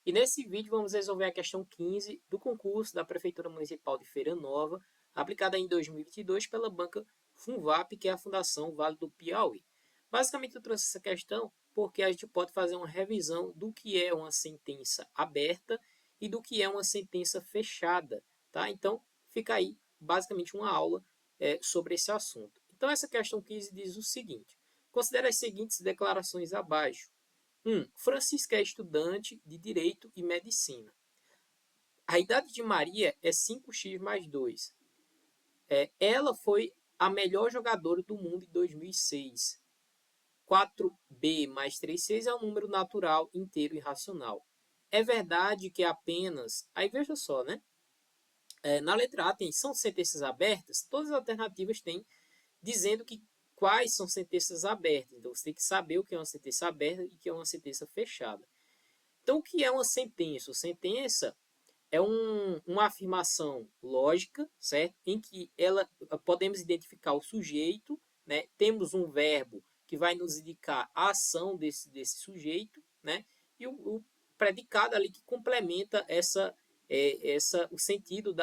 E nesse vídeo vamos resolver a questão 15 do concurso da Prefeitura Municipal de Feira Nova, aplicada em 2022 pela banca Funvap, que é a Fundação Vale do Piauí. Basicamente eu trouxe essa questão porque a gente pode fazer uma revisão do que é uma sentença aberta e do que é uma sentença fechada, tá? Então fica aí basicamente uma aula sobre esse assunto. Então essa questão 15 diz o seguinte: considere as seguintes declarações abaixo. 1. Francisca é estudante de Direito e Medicina. A idade de Maria é 5x mais 2. Ela foi a melhor jogadora do mundo em 2006. 4b mais 3,6 é um número natural, inteiro e racional. É verdade que apenas... Aí veja só, né? Na letra A tem são sentenças abertas, todas as alternativas têm dizendo que quais são sentenças abertas. Então você tem que saber o que é uma sentença aberta e o que é uma sentença fechada. Então, o que é uma sentença? Sentença é uma afirmação lógica, certo? Em que ela podemos identificar o sujeito, né? Temos um verbo que vai nos indicar a ação desse sujeito, né? E o predicado ali que complementa o sentido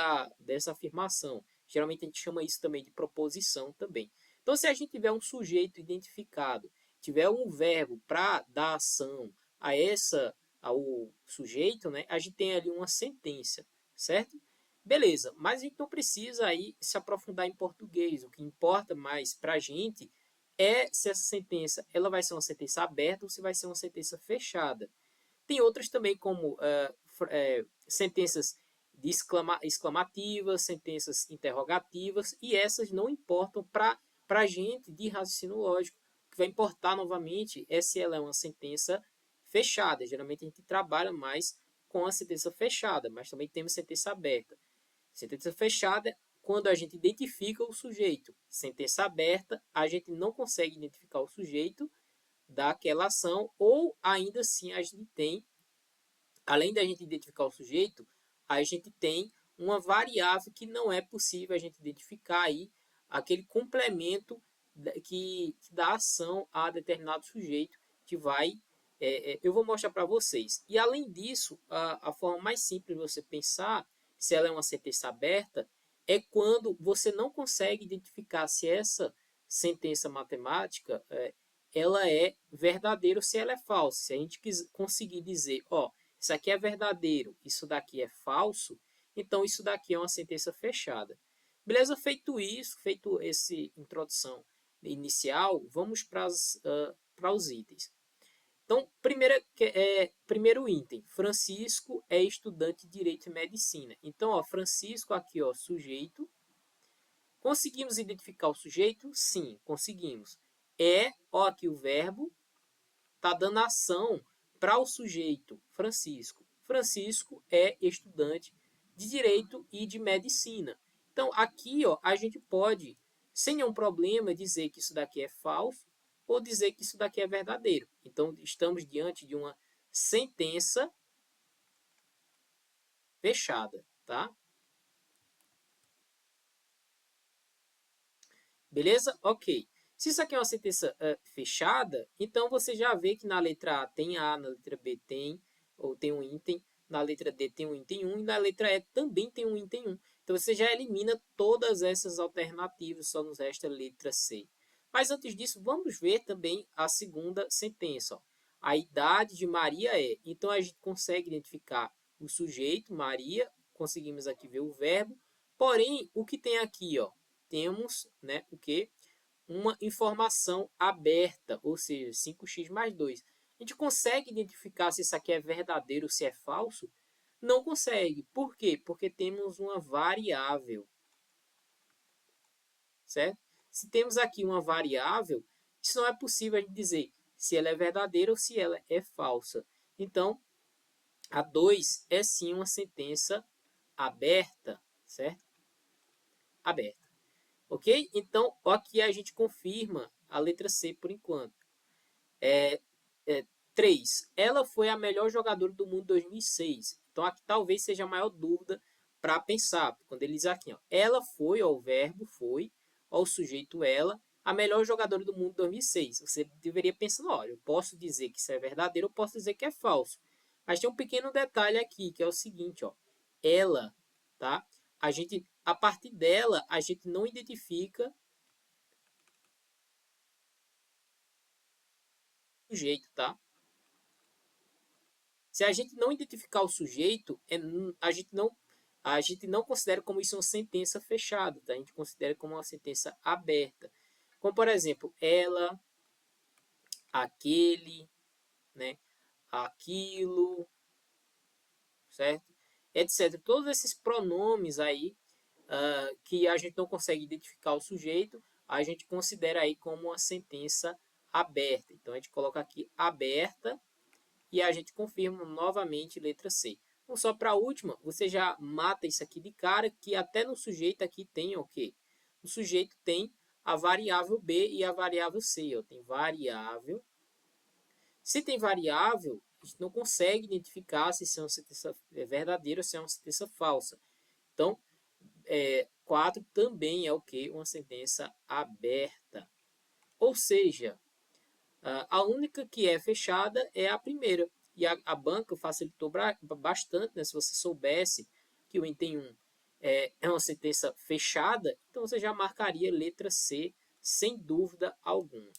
dessa afirmação. Geralmente a gente chama isso também de proposição também. Então, se a gente tiver um sujeito identificado, tiver um verbo para dar ação a ao sujeito, né, a gente tem ali uma sentença, certo? Beleza, mas a gente não precisa aí se aprofundar em português. O que importa mais para a gente é se essa sentença ela vai ser uma sentença aberta ou se vai ser uma sentença fechada. Tem outras também como sentenças de exclamativas, sentenças interrogativas, e essas não importam para a gente de raciocínio lógico. O que vai importar novamente é se ela é uma sentença fechada. Geralmente a gente trabalha mais com a sentença fechada, mas também temos sentença aberta. Sentença fechada quando a gente identifica o sujeito. Sentença aberta, a gente não consegue identificar o sujeito daquela ação, ou ainda assim a gente tem, além da gente identificar o sujeito, a gente tem uma variável que não é possível a gente identificar aí, aquele complemento que dá ação a determinado sujeito que vai eu vou mostrar para vocês. E além disso, a forma mais simples de você pensar se ela é uma sentença aberta é quando você não consegue identificar se essa sentença matemática ela é verdadeira ou se ela é falsa. Se a gente conseguir dizer, ó, isso aqui é verdadeiro, isso daqui é falso, então isso daqui é uma sentença fechada. Beleza? Feito isso, feito essa introdução inicial, vamos para os itens. Então, primeiro item, Francisco é estudante de Direito e Medicina. Então, ó, Francisco aqui, ó, sujeito. Conseguimos identificar o sujeito? Sim, conseguimos. Ó, aqui o verbo, está dando ação para o sujeito, Francisco. Francisco é estudante de Direito e de Medicina. Então, aqui ó, a gente pode, sem nenhum problema, dizer que isso daqui é falso ou dizer que isso daqui é verdadeiro. Então, estamos diante de uma sentença fechada, tá? Beleza? Ok. Se isso aqui é uma sentença fechada, então você já vê que na letra A tem A, na letra B tem, ou tem um item, na letra D tem um item 1 e na letra E também tem um item 1. Então você já elimina todas essas alternativas, só nos resta a letra C. Mas antes disso, vamos ver também a segunda sentença. Ó. A idade de Maria é. Então a gente consegue identificar o sujeito, Maria, conseguimos aqui ver o verbo, porém o que tem aqui, ó, temos né, o que? Uma informação aberta, ou seja, 5x mais 2. A gente consegue identificar se isso aqui é verdadeiro ou se é falso? Não consegue. Por quê? Porque temos uma variável. Certo? Se temos aqui uma variável, isso não é possível a gente dizer se ela é verdadeira ou se ela é falsa. Então, a 2 é sim uma sentença aberta, certo? Aberta. Ok? Então, aqui a gente confirma a letra C por enquanto. 3. Ela foi a melhor jogadora do mundo em 2006. Então, aqui talvez seja a maior dúvida para pensar. Quando ele diz aqui, ó, ela foi, ó, o verbo foi, ó, o sujeito ela, a melhor jogadora do mundo em 2006. Você deveria pensar, olha, eu posso dizer que isso é verdadeiro, eu posso dizer que é falso. Mas tem um pequeno detalhe aqui, que é o seguinte, ó. Ela, tá? A partir dela, a gente não identifica o sujeito, tá? Se a gente não identificar o sujeito, a gente não considera como isso uma sentença fechada, tá? A gente considera como uma sentença aberta. Como, por exemplo, ela, aquele, né? Aquilo, certo? Etc. Todos esses pronomes aí que a gente não consegue identificar o sujeito, a gente considera aí como uma sentença aberta. Então a gente coloca aqui aberta e a gente confirma novamente letra C. Então, só para a última, você já mata isso aqui de cara, que até no sujeito aqui tem o quê? O sujeito tem a variável B e a variável C. Ó. Tem variável. Se tem variável, a gente não consegue identificar se isso é uma sentença verdadeira ou se é uma sentença falsa. Então, 4 também é o que? Uma sentença aberta. Ou seja, a única que é fechada é a primeira. E a banca facilitou bastante, né? Se você soubesse que o item 1 é uma sentença fechada, então você já marcaria letra C sem dúvida alguma.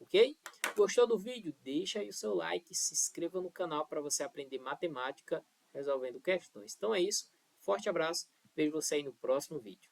Ok? Gostou do vídeo? Deixa aí o seu like, se inscreva no canal para você aprender matemática resolvendo questões. Então é isso. Forte abraço. Vejo você aí no próximo vídeo.